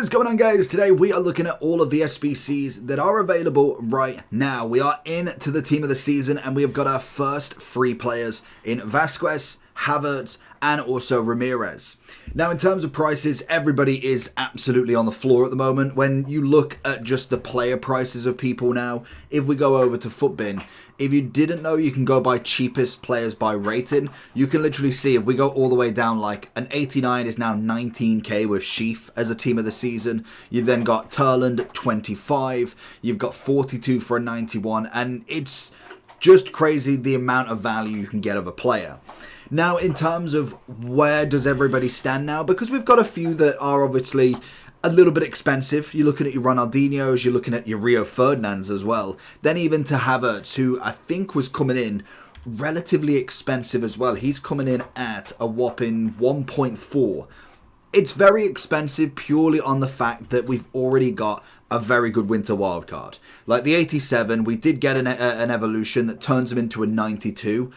What is going on, guys? Today we are looking at all of the SBCs that are available right now. We are into the team of the season and we have got our first free players in Vasquez, Havertz and also Ramirez. Now, in terms of prices, everybody is absolutely on the floor at the moment. When you look at just the player prices of people now, if we go over to Futbin, if you didn't know you can go by cheapest players by rating, you can literally see if we go all the way down, like an 89 is now 19k with Sheaf as a team of the season. You've then got Turland at 25, you've got 42 for a 91, and it's just crazy the amount of value you can get of a player. Now, in terms of where does everybody stand now, because we've got a few that are obviously a little bit expensive. You're looking at your Ronaldinhos, you're looking at your Rio Ferdinands as well. Then even to Havertz, who I think was coming in relatively expensive as well. He's coming in at a whopping 1.4. It's very expensive purely on the fact that we've already got a very good winter wildcard. Like the 87, we did get an evolution that turns him into a 92.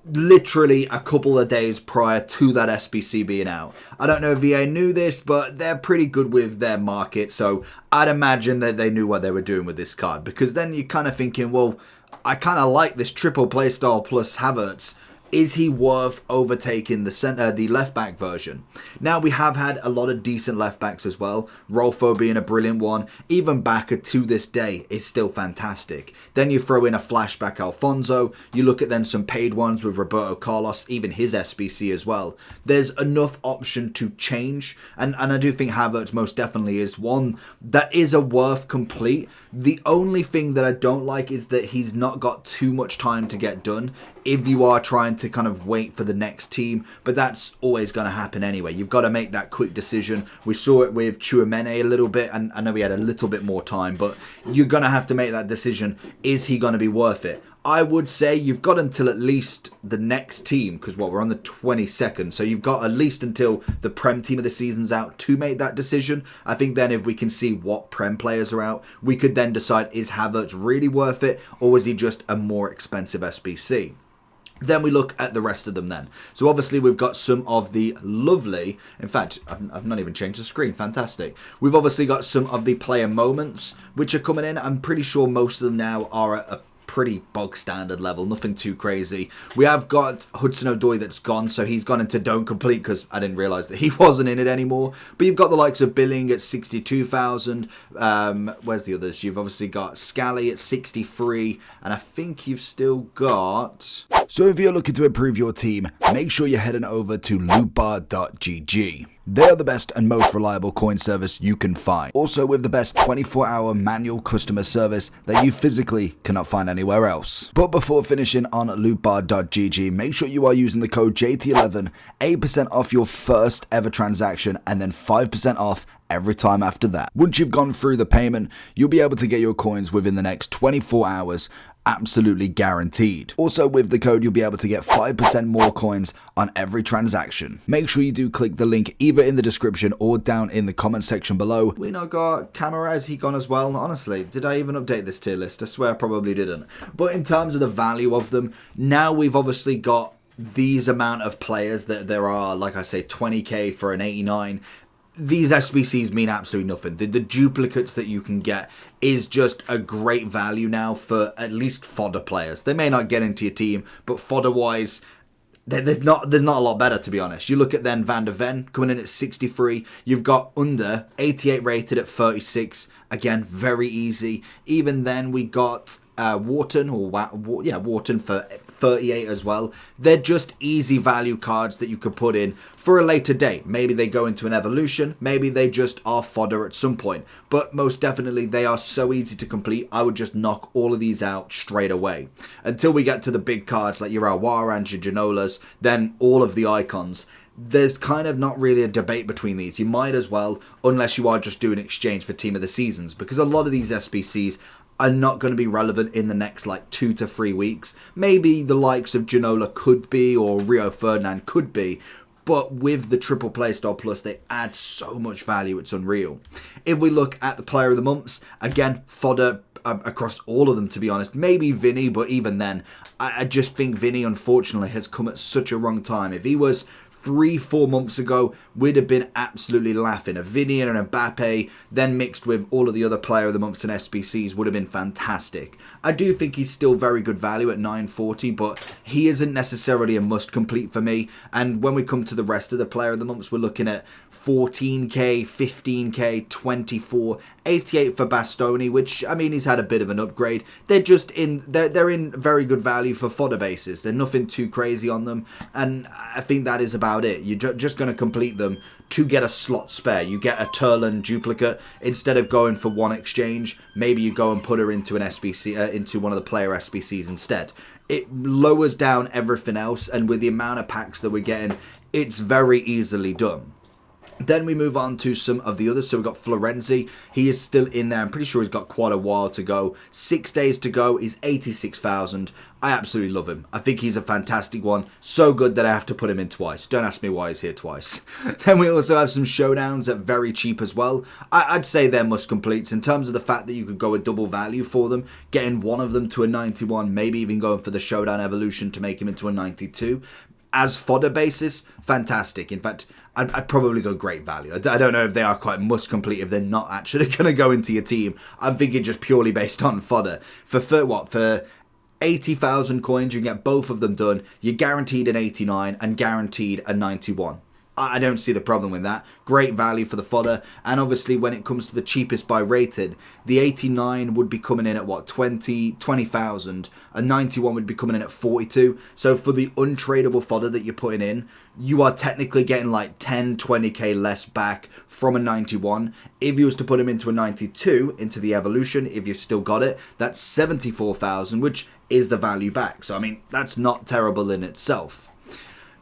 Literally a couple of days prior to that SBC being out. I don't know if VA knew this, but they're pretty good with their market, so I'd imagine that they knew what they were doing with this card, because then you're kind of thinking, well, I kind of like this triple playstyle plus Havertz. Is he worth overtaking the left-back version? Now, we have had a lot of decent left-backs as well. Rolfo being a brilliant one. Even Bacca to this day is still fantastic. Then you throw in a flashback Alfonso. You look at then some paid ones with Roberto Carlos, even his SBC as well. There's enough option to change. And I do think Havertz most definitely is one that is a worth complete. The only thing that I don't like is that he's not got too much time to get done if you are trying to kind of wait for the next team, but that's always going to happen anyway. You've got to make that quick decision. We saw it with Tchouameni a little bit, and I know we had a little bit more time, but you're going to have to make that decision. Is he going to be worth it? I would say you've got until at least the next team, because we're on the 22nd, so you've got at least until the Prem team of the season's out to make that decision. I think then if we can see what Prem players are out, we could then decide, is Havertz really worth it, or was he just a more expensive SBC? Then we look at the rest of them then. So obviously we've got some of the lovely, in fact, I've not even changed the screen, fantastic. We've obviously got some of the player moments which are coming in. I'm pretty sure most of them now are at a pretty bog standard level, nothing too crazy. We have got Hudson-Odoi that's gone, so he's gone into don't complete because I didn't realise that he wasn't in it anymore. But you've got the likes of Billing at 62,000. Where's the others? You've obviously got Scally at 63, and I think you've still got... So if you're looking to improve your team, make sure you're heading over to lootbar.gg. They are the best and most reliable coin service you can find. Also with the best 24-hour manual customer service that you physically cannot find anywhere else. But before finishing on lootbar.gg, make sure you are using the code JT11, 8% off your first ever transaction and then 5% off every time after that. Once you've gone through the payment, you'll be able to get your coins within the next 24 hours, absolutely guaranteed. Also with the code, you'll be able to get 5% more coins on every transaction. Make sure you do click the link either in the description or down in the comment section below. We now got Camarez, he gone as well. Honestly, did I even update this tier list? I swear I probably didn't. But in terms of the value of them, now we've obviously got these amount of players that there are, like I say, 20k for an 89. These SBCs mean absolutely nothing. The duplicates that you can get is just a great value now for at least fodder players. They may not get into your team, but fodder-wise, there's not a lot better, to be honest. You look at then Van der Ven coming in at 63. You've got Under 88 rated at 36. Again, very easy. Even then we got Wharton Wharton for 38 as well. They're just easy value cards that you could put in for a later date. Maybe they go into an evolution, maybe they just are fodder at some point, but most definitely they are so easy to complete. I would just knock all of these out straight away until we get to the big cards like your Awara and your Ginolas, then all of the icons. There's kind of not really a debate between these. You might as well, unless you are just doing exchange for team of the seasons, because a lot of these SBCs are not going to be relevant in the next like 2 to 3 weeks. Maybe the likes of Ginola could be, or Rio Ferdinand could be, but with the triple playstyle plus, they add so much value, it's unreal. If we look at the player of the months, again, fodder across all of them, to be honest. Maybe Vinny, but even then, I just think Vinny, unfortunately, has come at such a wrong time. If he was 3-4 months ago, we'd have been absolutely laughing. A Vinny and an Mbappe, then mixed with all of the other player of the months and SBCs would have been fantastic. I do think he's still very good value at 940, but he isn't necessarily a must complete for me. And when we come to the rest of the player of the months, we're looking at 14k, 15k, 24, 88 for Bastoni, which, I mean, he's had a bit of an upgrade. They're just they're in very good value for fodder bases. They're nothing too crazy on them, and I think that is about it. You're just going to complete them to get a slot spare. You get a Turlan duplicate instead of going for one exchange. Maybe you go and put her into an SBC, into one of the player SBCs instead. It lowers down everything else, and with the amount of packs that we're getting, it's very easily done. Then we move on to some of the others. So we've got Florenzi. He is still in there. I'm pretty sure he's got quite a while to go. 6 days to go. He's 86,000. I absolutely love him. I think he's a fantastic one. So good that I have to put him in twice. Don't ask me why he's here twice. Then we also have some showdowns at very cheap as well. I'd say they're must completes in terms of the fact that you could go with double value for them. Getting one of them to a 91. Maybe even going for the showdown evolution to make him into a 92. As fodder basis, fantastic. In fact, I'd probably go great value. I don't know if they are quite must complete if they're not actually going to go into your team. I'm thinking just purely based on fodder. For 80,000 coins, you can get both of them done. You're guaranteed an 89 and guaranteed a 91. I don't see the problem with that. Great value for the fodder. And obviously, when it comes to the cheapest by rated, the 89 would be coming in at what, 20,000. A 91 would be coming in at 42. So for the untradeable fodder that you're putting in, you are technically getting like 10, 20k less back from a 91. If you was to put him into a 92, into the evolution, if you've still got it, that's 74,000, which is the value back. So, I mean, that's not terrible in itself.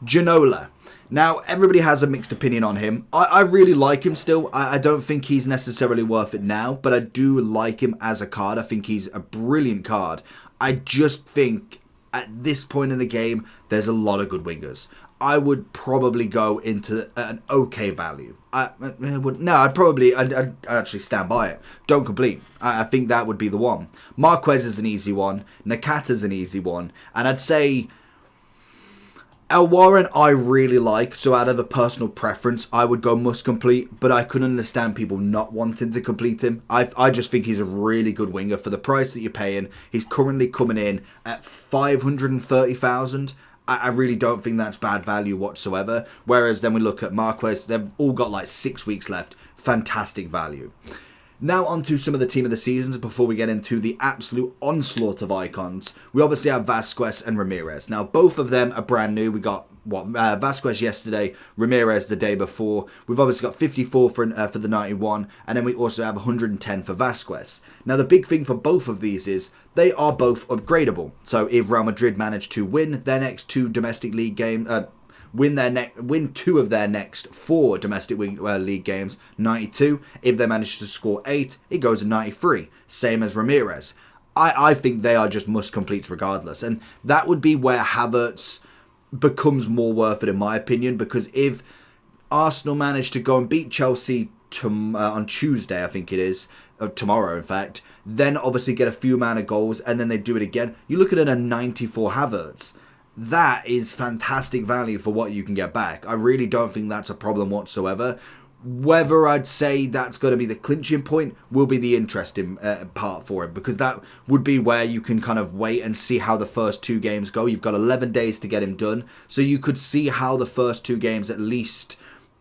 Ginola. Now, everybody has a mixed opinion on him. I really like him still. I don't think he's necessarily worth it now, but I do like him as a card. I think he's a brilliant card. I just think at this point in the game, there's a lot of good wingers. I would probably go into an okay value. I'd actually stand by it. Don't complete. I think that would be the one. Marquez is an easy one. Nakata's an easy one. And I'd say El Warren I really like, so out of a personal preference, I would go must complete, but I could understand people not wanting to complete him. I just think he's a really good winger for the price that you're paying. He's currently coming in at 530,000. I really don't think that's bad value whatsoever. Whereas then we look at Marquez, they've all got like 6 weeks left. Fantastic value. Now on to some of the team of the seasons before we get into the absolute onslaught of icons. We obviously have Vasquez and Ramirez. Now both of them are brand new. We got Vasquez yesterday, Ramirez the day before. We've obviously got 54 for the 91, and then we also have 110 for Vasquez. Now the big thing for both of these is they are both upgradable. So if Real Madrid manage to win their next 2 domestic league games, win 2 of their next 4 domestic league games, 92. If they manage to score 8, it goes to 93. Same as Ramirez. I think they are just must completes regardless, and that would be where Havertz becomes more worth it in my opinion, because if Arsenal manage to go and beat Chelsea on Tuesday, I think it is, or tomorrow in fact, then obviously get a few amount of goals and then they do it again, you look at a 94 Havertz. That is fantastic value for what you can get back. I really don't think that's a problem whatsoever. Whether I'd say that's going to be the clinching point will be the interesting part for him, because that would be where you can kind of wait and see how the first 2 games go. You've got 11 days to get him done, so you could see how the first 2 games at least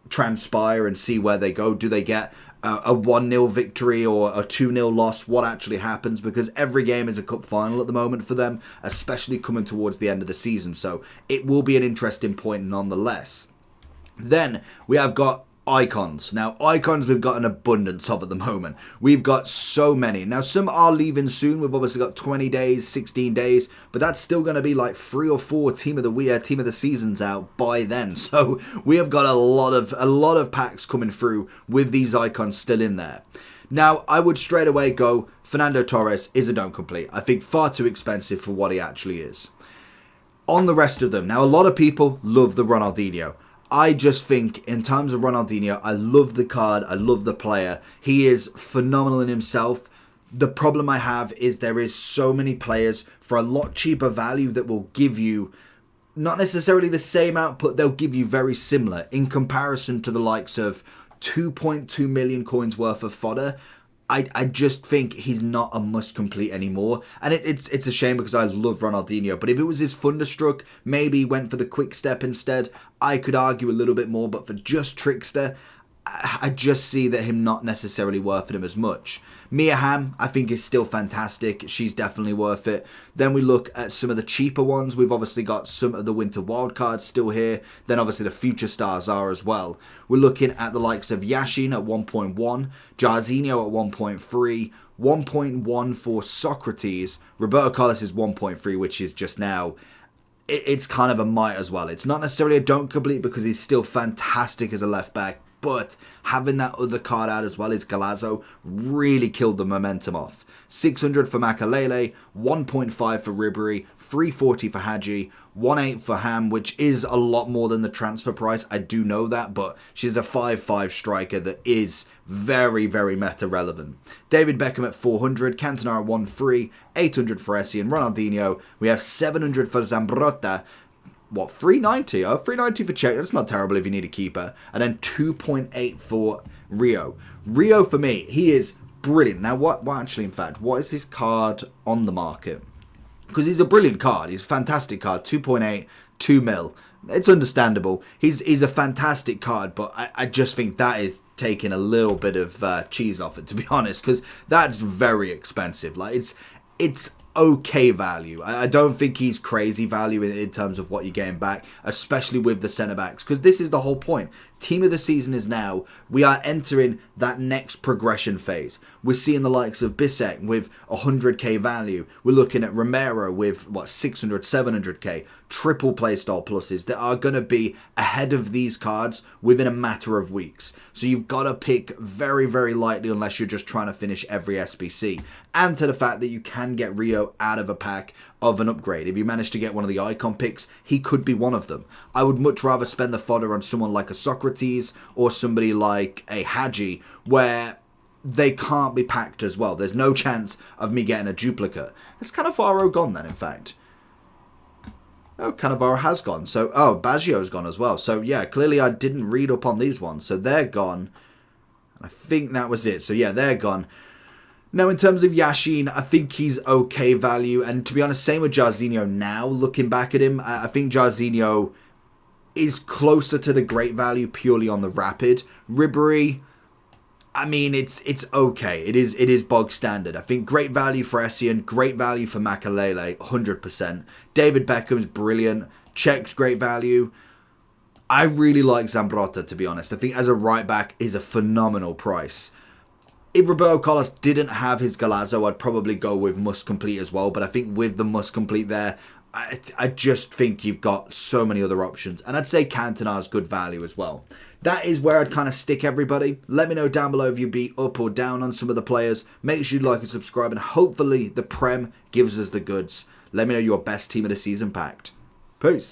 transpire and see where they go. Do they get a 1-0 victory or a 2-0 loss? What actually happens? Because every game is a cup final at the moment for them, especially coming towards the end of the season. So it will be an interesting point nonetheless. Then we have got icons. Now, icons we've got an abundance of at the moment. We've got so many. Now, some are leaving soon. We've obviously got 20 days, 16 days, but that's still going to be like 3 or 4 team of the seasons out by then. So we have got a lot of packs coming through with these icons still in there. Now, I would straight away go Fernando Torres is a don't complete. I think far too expensive for what he actually is. On the rest of them, now a lot of people love the Ronaldinho. I just think, in terms of Ronaldinho, I love the card, I love the player. He is phenomenal in himself. The problem I have is there is so many players for a lot cheaper value that will give you not necessarily the same output, they'll give you very similar in comparison to the likes of 2.2 million coins worth of fodder. I just think he's not a must complete anymore. And it's a shame because I love Ronaldinho. But if it was his Thunderstruck, maybe he went for the quick step instead. I could argue a little bit more, but for just Trickster, I just see that him not necessarily worth him as much. Mia Hamm, I think, is still fantastic. She's definitely worth it. Then we look at some of the cheaper ones. We've obviously got some of the Winter Wildcards still here. Then obviously the Future Stars are as well. We're looking at the likes of Yashin at 1.1, Jarzinho at 1.3, 1.1 for Socrates. Roberto Carlos is 1.3, which is just now... It's kind of a might as well. It's not necessarily a don't complete because he's still fantastic as a left back. But having that other card out as well as Galazzo really killed the momentum off. 600 for Makalele, 1.5 for Ribery, 340 for Hadji, 1.8 for Ham, which is a lot more than the transfer price. I do know that, but she's a 5.5 striker that is very, very meta relevant. David Beckham at 400, Cantona at 1.3, 800 for Essie and Ronaldinho. We have 700 for Zambrotta. What, 390? Oh, 390 for Czech. That's not terrible if you need a keeper. And then 2.8 for Rio. Rio, for me, he is brilliant. Now, what actually, in fact, what is his card on the market? Because he's a brilliant card. He's a fantastic card. 2.8, 2 mil. It's understandable. He's a fantastic card, but I just think that is taking a little bit of cheese off it, to be honest, because that's very expensive. Like, it's okay value. I don't think he's crazy value in terms of what you're getting back, especially with the centre backs, because this is the whole point. Team of the season is now. We are entering that next progression phase. We're seeing the likes of Bissek with 100k value. We're looking at Romero with, 600, 700k. Triple playstyle pluses that are going to be ahead of these cards within a matter of weeks. So you've got to pick very, very lightly unless you're just trying to finish every SBC. And to the fact that you can get Rio out of a pack of an upgrade. If you manage to get one of the icon picks, he could be one of them. I would much rather spend the fodder on someone like a Socrates or somebody like a Hadji, where they can't be packed as well. There's no chance of me getting a duplicate. Has Cannavaro gone then, in fact? Oh, Cannavaro has gone. So, Baggio's gone as well. So, yeah, clearly I didn't read up on these ones. So, they're gone. I think that was it. So, yeah, they're gone. Now, in terms of Yashin, I think he's okay value. And to be honest, same with Jarzinho now. Looking back at him, I think Jarzinho is closer to the great value purely on the rapid. Ribery, I mean, it's okay. It is bog standard. I think great value for Essien, great value for Makalele, 100%. David Beckham's brilliant. Czech's great value. I really like Zambrotta, to be honest. I think as a right back is a phenomenal price. If Roberto Carlos didn't have his Galazzo, I'd probably go with must complete as well. But I think with the must complete there, I just think you've got so many other options. And I'd say Cantona's good value as well. That is where I'd kind of stick everybody. Let me know down below if you'd be up or down on some of the players. Make sure you like and subscribe. And hopefully the Prem gives us the goods. Let me know your best team of the season packed. Peace.